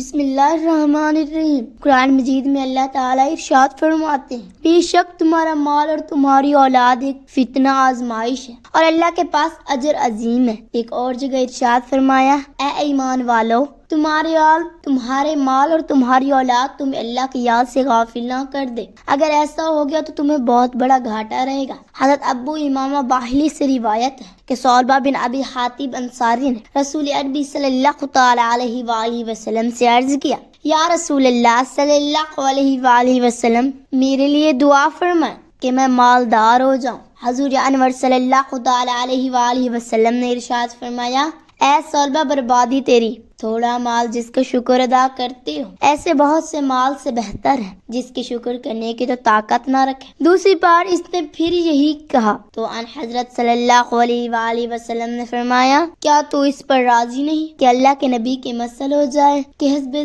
بسم اللہ الرحمن الرحیم۔ قرآن مجید میں اللہ تعالیٰ ارشاد فرماتے ہیں، بے شک تمہارا مال اور تمہاری اولاد ایک فتنہ آزمائش ہے اور اللہ کے پاس اجر عظیم ہے۔ ایک اور جگہ ارشاد فرمایا، اے ایمان والو، تمہارے مال اور تمہاری اولاد تم اللہ کی یاد سے غافل نہ کر دے، اگر ایسا ہو گیا تو تمہیں بہت بڑا گھاٹا رہے گا۔ حضرت ابو امامہ باہلی سے روایت ہے کہ ثعلبہ بن ابی حاتب انصاری نے رسول عربی صلی اللہ تعالی علیہ وآلہ وسلم سے عرض کیا، یا رسول اللہ صلی اللہ علیہ وآلہ وسلم، میرے لیے دعا فرمائیں کہ میں مالدار ہو جاؤں۔ حضور انور صلی اللہ تعالی علیہ وآلہ وسلم نے ارشاد فرمایا، اے ثعلبہ، بربادی تیری، تھوڑا مال جس کا شکر ادا کرتے ہو ایسے بہت سے مال سے بہتر ہے جس کی شکر کرنے کی تو طاقت نہ رکھے۔ دوسری بار اس نے پھر یہی کہا تو ان حضرت صلی اللہ علیہ وآلہ وسلم نے فرمایا، کیا تو اس پر راضی نہیں کہ اللہ کے نبی کی مثل ہو جائے کہ حسب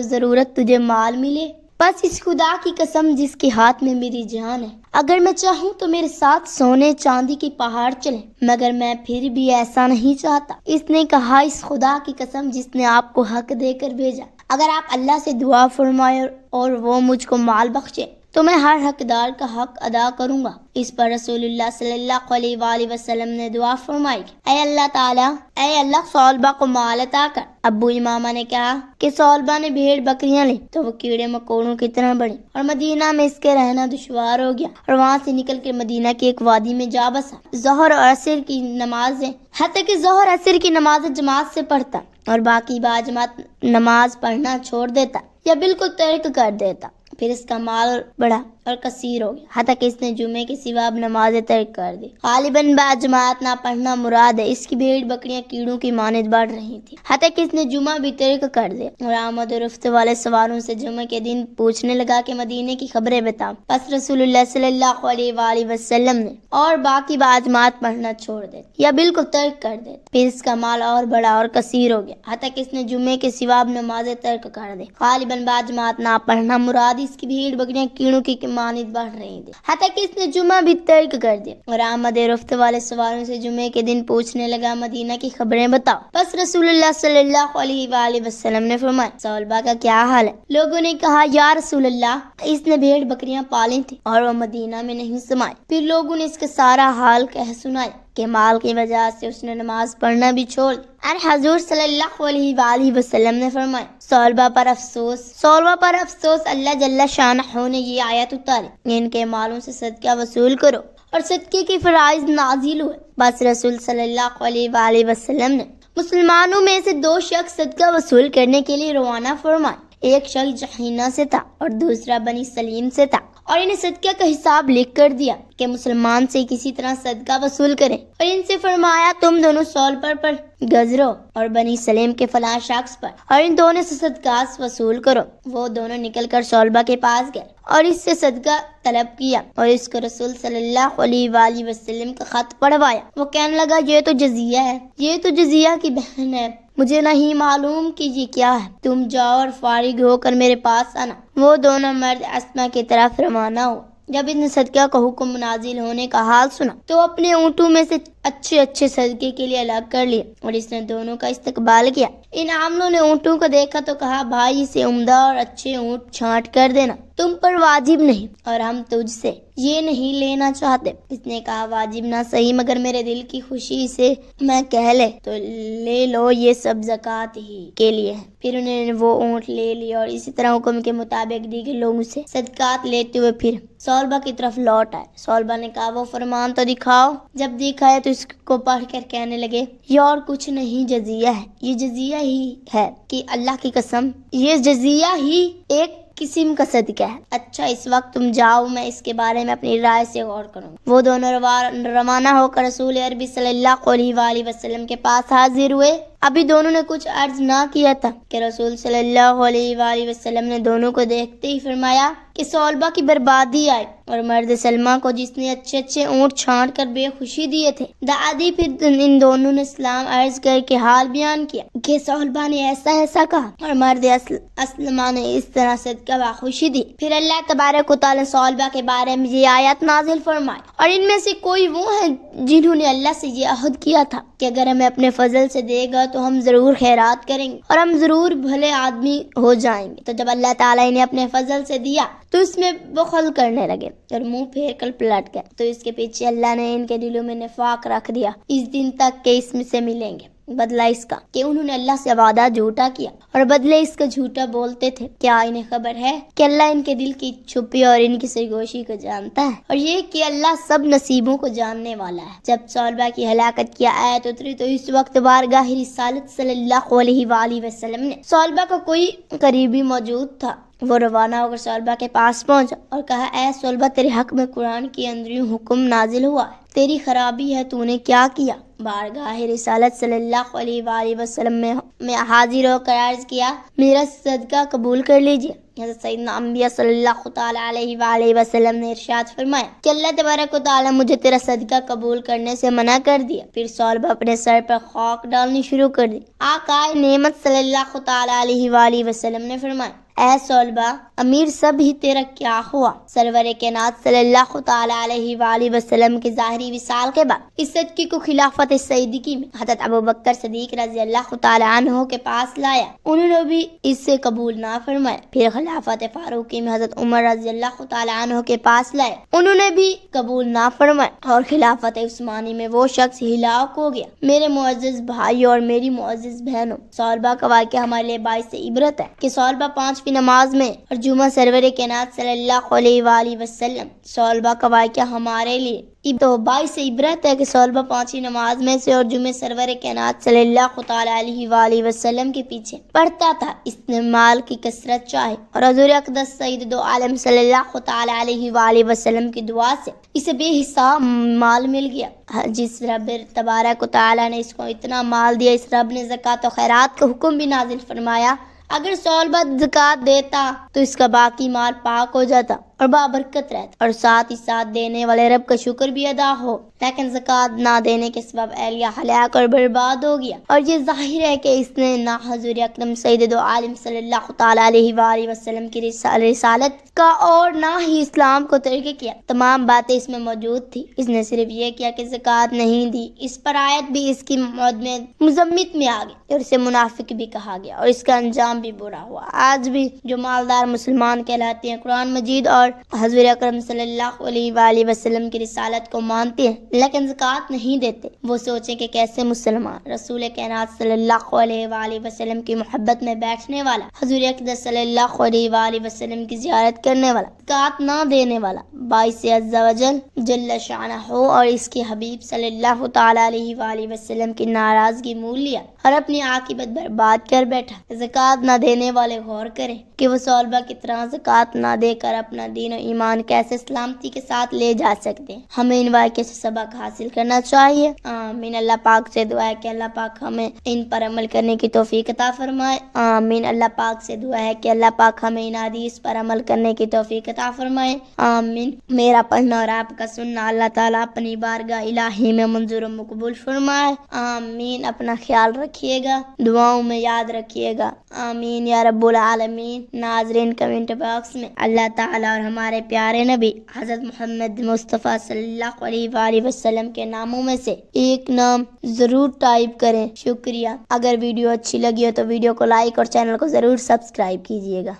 ضرورت تجھے مال ملے؟ بس اس خدا کی قسم جس کے ہاتھ میں میری جان ہے، اگر میں چاہوں تو میرے ساتھ سونے چاندی کے پہاڑ چلیں، مگر میں پھر بھی ایسا نہیں چاہتا۔ اس نے کہا، اس خدا کی قسم جس نے آپ کو حق دے کر بھیجا، اگر آپ اللہ سے دعا فرمائے اور وہ مجھ کو مال بخشے تو میں ہر حقدار کا حق ادا کروں گا۔ اس پر رسول اللہ صلی اللہ علیہ وآلہ وسلم نے دعا فرمائی، اے اللہ ثعلبہ کو مال عطا کر۔ ابو امامہ نے کہا کہ ثعلبہ نے بھیڑ بکریاں لی تو وہ کیڑے مکوڑوں کی طرح بڑھی اور مدینہ میں اس کے رہنا دشوار ہو گیا اور وہاں سے نکل کر مدینہ کی ایک وادی میں جا بسا۔ ظہر اور عصر کی نمازیں حتیٰ کہ ظہر عصر کی نمازیں جماعت سے پڑھتا اور باقی باجماعت نماز پڑھنا چھوڑ دیتا یا بالکل ترک کر دیتا۔ پھر اس کا مال بڑھا اور کثیر ہو گیا حتیٰ کہ اس نے جمعے کے سوا اب نمازیں ترک کر دی۔ غالباً باجماعت نہ پڑھنا مراد ہے، اس کی بھیڑ بکریاں کیڑوں کی مانند بڑھ رہی تھی حتیٰ کہ اس نے جمعہ بھی ترک کر دیا اور آمد و رفت والے سواروں سے جمعے کے دن پوچھنے لگا کہ مدینے کی خبریں بتاؤ۔ بس رسول اللہ صلی اللہ علیہ وآلہ وسلم نے اور باقی باجماعت پڑھنا چھوڑ دے یا بالکل ترک کر دے۔ پھر اس کا مال اور بڑا اور کثیر ہو گیا حتیٰ کہ اس نے جمعے کے سوا اب نمازیں ترک کر دی۔ غالباً باجماعت نہ پڑھنا مراد اس کی بھیڑ بکریاں کیڑوں کی مانند بڑھ رہی تھی حتیٰ کہ اس نے جمعہ بھی ترک کر دیا اور آمد رفت والے سواروں سے جمعے کے دن پوچھنے لگا مدینہ کی خبریں بتاؤ۔ بس رسول اللہ صلی اللہ علیہ وآلہ وسلم نے فرمایا، ثعلبہ کا کیا حال ہے؟ لوگوں نے کہا، یا رسول اللہ، اس نے بھیڑ بکریاں پالی تھی اور وہ مدینہ میں نہیں سمائی۔ پھر لوگوں نے اس کا سارا حال کہہ سنایا کہ مال کی وجہ سے اس نے نماز پڑھنا بھی چھوڑ دی۔ اور حضور صلی اللہ علیہ وآلہ وسلم نے فرمایا، ثعلبہ پر افسوس، اللہ جل شانہ نے یہ آیت اتاری، ان کے مالوں سے صدقہ وصول کرو، اور صدقے کے فرائض نازل ہوئے۔ بس رسول صلی اللہ علیہ وآلہ وسلم نے مسلمانوں میں سے دو شخص صدقہ وصول کرنے کے لیے روانہ فرمائے، ایک شخص جہینہ سے تھا اور دوسرا بنی سلیم سے تھا، اور انہیں صدقہ کا حساب لکھ کر دیا کہ مسلمان سے کسی طرح صدقہ وصول کریں، اور ان سے فرمایا، تم دونوں ثعلبہ پر گزرو اور بنی سلیم کے فلاں شخص پر، اور ان دونوں سے صدقہ وصول کرو۔ وہ دونوں نکل کر ثعلبہ کے پاس گئے اور اس سے صدقہ طلب کیا اور اس کو رسول صلی اللہ علیہ وآلہ وسلم کا خط پڑھوایا۔ وہ کہنے لگا، یہ تو جزیہ ہے، یہ تو جزیہ کی بہن ہے، مجھے نہیں معلوم کہ یہ کیا ہے، تم جاؤ اور فارغ ہو کر میرے پاس آنا۔ وہ دونوں مرد اسما کی طرف روانہ ہو۔ جب اس نے صدقہ کا حکم نازل ہونے کا حال سنا تو اپنے اونٹوں میں سے اچھے صدقے کے لیے الگ کر لیے اور اس نے دونوں کا استقبال کیا۔ ان عاملوں نے اونٹوں کو دیکھا تو کہا، بھائی اسے عمدہ اور اچھے اونٹ چھانٹ کر دینا، تم پر واجب نہیں اور ہم تجھ سے یہ نہیں لینا چاہتے۔ اس نے کہا، واجب نہ صحیح مگر میرے دل کی خوشی سے میں کہہ لے تو لے لو، یہ سب زکوٰۃ ہی کے لیے ہے۔ پھر انہوں نے وہ اونٹ لے لیے اور اسی طرح حکم کے مطابق دیگر لوگوں سے صدقات لیتے ہوئے پھر ثعلبہ کی طرف لوٹ آئے۔ ثعلبہ نے کہا، وہ فرمان تو دکھاؤ۔ جب دکھائے تو اس کو پڑھ کر کہنے لگے، یہ اور کچھ نہیں جزیہ ہے، یہ جزیہ ہی ہے کہ اللہ کی قسم یہ جزیہ ہی ایک قسم کا صدقہ ہے۔ اچھا، اس وقت تم جاؤ، میں اس کے بارے میں اپنی رائے سے غور کروں۔ وہ دونوں روانہ ہو کر رسول عربی صلی اللہ علیہ وآلہ وسلم کے پاس حاضر ہوئے۔ ابھی دونوں نے کچھ عرض نہ کیا تھا کہ رسول صلی اللہ علیہ وآلہ وسلم نے دونوں کو دیکھتے ہی فرمایا کہ ثعلبہ کی بربادی آئی اور مرد سلمہ کو جس نے اچھے اونٹ چھانٹ کر بے خوشی دیے تھے دعا۔ پھر ان دونوں نے اسلام عرض کر کے حال بیان کیا کہ ثعلبہ نے ایسا کہا اور مرد اسلمہ نے اس طرح صدقہ خوشی دی۔ پھر اللہ تبارک و تعالی ثعلبہ کے بارے میں یہ آیت نازل فرمائے، اور ان میں سے کوئی وہ ہے جنہوں نے اللہ سے یہ عہد کیا تھا کہ اگر ہمیں اپنے فضل سے دے گا تو ہم ضرور خیرات کریں گے اور ہم ضرور بھلے آدمی ہو جائیں گے۔ تو جب اللہ تعالیٰ انہیں اپنے فضل سے دیا تو اس میں بخل کرنے لگے اور منہ پھیر کر پلٹ گئے، تو اس کے پیچھے اللہ نے ان کے دلوں میں نفاق رکھ دیا اس دن تک کہ اس میں سے ملیں گے۔ بدلہ اس کا کہ انہوں نے اللہ سے وعدہ جھوٹا کیا اور بدلے اس کا جھوٹا بولتے تھے۔ کیا انہیں خبر ہے کہ اللہ ان کے دل کی چھپی اور ان کی سرگوشی کو جانتا ہے، اور یہ کہ اللہ سب نصیبوں کو جاننے والا ہے۔ جب صلبہ کی ہلاکت کی آیت اتری تو اس وقت بارگاہ رسالت صلی اللہ علیہ وآلہ وسلم نے صلبہ کا کوئی قریبی موجود تھا، وہ روانہ ہو کر صلبہ کے پاس پہنچا اور کہا، اے صلبہ، تیرے حق میں قرآن کی اندروں حکم نازل ہوا ہے، تیری خرابی ہے، تو نے کیا کیا؟ بارگاہ رسالت صلی اللہ علیہ وآلہ وسلم میں حاضر ہو کر عرض کیا، میرا صدقہ قبول کر لیجئے۔ حضرت سیدنا انبیاء صلی اللہ تعالی علیہ وآلہ وسلم نے ارشاد فرمایا کہ اللہ تبارک و تعالی مجھے تیرا صدقہ قبول کرنے سے منع کر دیا۔ پھر صلبہ اپنے سر پر خاک ڈالنی شروع کر دی۔ آقا نعمت صلی اللہ تعالی علیہ وآلہ وسلم نے فرمایا، اے صلبہ، امیر سب ہی تیرا کیا ہوا؟ سرور کائنات صلی اللہ تعالی علیہ وآلہ وسلم کے ظاہری وصال کے بعد اس صدقے کو خلافت صدیقی میں حضرت ابوبکر صدیق رضی اللہ تعالی عنہ کے پاس لایا، انہوں نے بھی اس سے قبول نہ فرمایا۔ پھر خلافت فاروقی میں حضرت عمر رضی اللہ تعالی عنہ کے پاس لائے، انہوں نے بھی قبول نہ فرمایا، اور خلافت عثمانی میں وہ شخص ہلاک ہو گیا۔ میرے معزز بھائی اور میری معزز بہنوں، صلبہ کا واقعہ ہمارے لیے باعث عبرت ہے کہ صلبہ 5 نماز میں اور جمعہ سرور کائنات صلی اللہ علیہ وآلہ وسلم، صلبہ کا واقعہ ہمارے لیے تو باعث عبرت ہے کہ صلبہ 5 نماز میں سے اور جمعہ سرور کائنات صلی اللہ تعالی علیہ وآلہ وسلم کے پیچھے پڑھتا تھا، اس نے مال کی کثرت چاہی اور حضور اقدس سید دو عالم صلی اللہ تعالی علیہ وآلہ وسلم کی دعا سے اسے بے حساب مال مل گیا۔ جس رب تبارک و تعالی نے اس کو اتنا مال دیا، اس رب نے زکوٰۃ و خیرات کا حکم بھی نازل فرمایا۔ اگر صلبہ زکوٰۃ دیتا تو اس کا باقی مال پاک ہو جاتا اور بابرکت رہتا، اور ساتھ ہی ساتھ دینے والے رب کا شکر بھی ادا ہو، لیکن زکوٰۃ نہ دینے کے سبب اہلیہ ہلاک اور برباد ہو گیا، اور یہ ظاہر ہے کہ اس نے نہ حضور اکرم سید دو عالم صلی اللہ تعالی علیہ وآلہ وسلم کی رسالت کا اور نہ ہی اسلام کو ترک کیا۔ تمام باتیں اس میں موجود تھی، اس نے صرف یہ کیا کہ زکوٰۃ نہیں دی۔ اس پر آیت بھی اس کی مذمت میں آ گئی اور اسے منافق بھی کہا گیا، اور اس کا انجام بھی برا ہوا۔ آج بھی جو مالدار مسلمان کہلاتے ہیں، قرآن مجید اور حضور اکرم صلی اللہ علیہ وآلہ وسلم کی رسالت کو مانتے ہیں لیکن زکوٰۃ نہیں دیتے، وہ سوچیں کہ کیسے مسلمان؟ رسول کائنات صلی اللہ علیہ وآلہ وسلم کی محبت میں بیٹھنے والا، حضور اقدس صلی اللہ علیہ وآلہ وسلم کی زیارت کرنے والا، زکوٰۃ نہ دینے والا، باعث عز و جل جل شانہ اور اس کے حبیب صلی اللہ تعالی علیہ وآلہ وسلم کی ناراضگی مول لیا اور اپنی عاقبت برباد کر بیٹھا۔ زکوٰۃ نہ دینے والے غور کریں کہ وہ صلبہ کی طرح زکوٰۃ نہ دے کر اپنا دین و ایمان کیسے سلامتی کے ساتھ لے جا سکتے ہیں۔ ہمیں ان واقعے سے سبق حاصل کرنا چاہیے۔ آمین۔ اللہ پاک سے دعا ہے کہ اللہ پاک ہمیں ان پر عمل کرنے کی توفیق عطا فرمائے۔ آمین۔ اللہ پاک سے دعا ہے کہ اللہ پاک ہمیں ان حدیث پر عمل کرنے کی توفیق عطا فرمائے۔ آمین۔ میرا پڑھنا اور آپ کا سننا اللہ تعالیٰ اپنی بارگاہ الہی میں منظور و مقبول فرمائے۔ آمین۔ اپنا خیال رکھیے گا، دعاؤں میں یاد رکھیے گا۔ آمین یا رب العالمین۔ ناظرین، کمنٹ باکس میں اللہ تعالیٰ اور ہمارے پیارے نبی حضرت محمد مصطفیٰ صلی اللہ علیہ وآلہ وسلم کے ناموں میں سے ایک نام ضرور ٹائپ کریں۔ شکریہ۔ اگر ویڈیو اچھی لگی ہو تو ویڈیو کو لائک اور چینل کو ضرور سبسکرائب کیجیے گا۔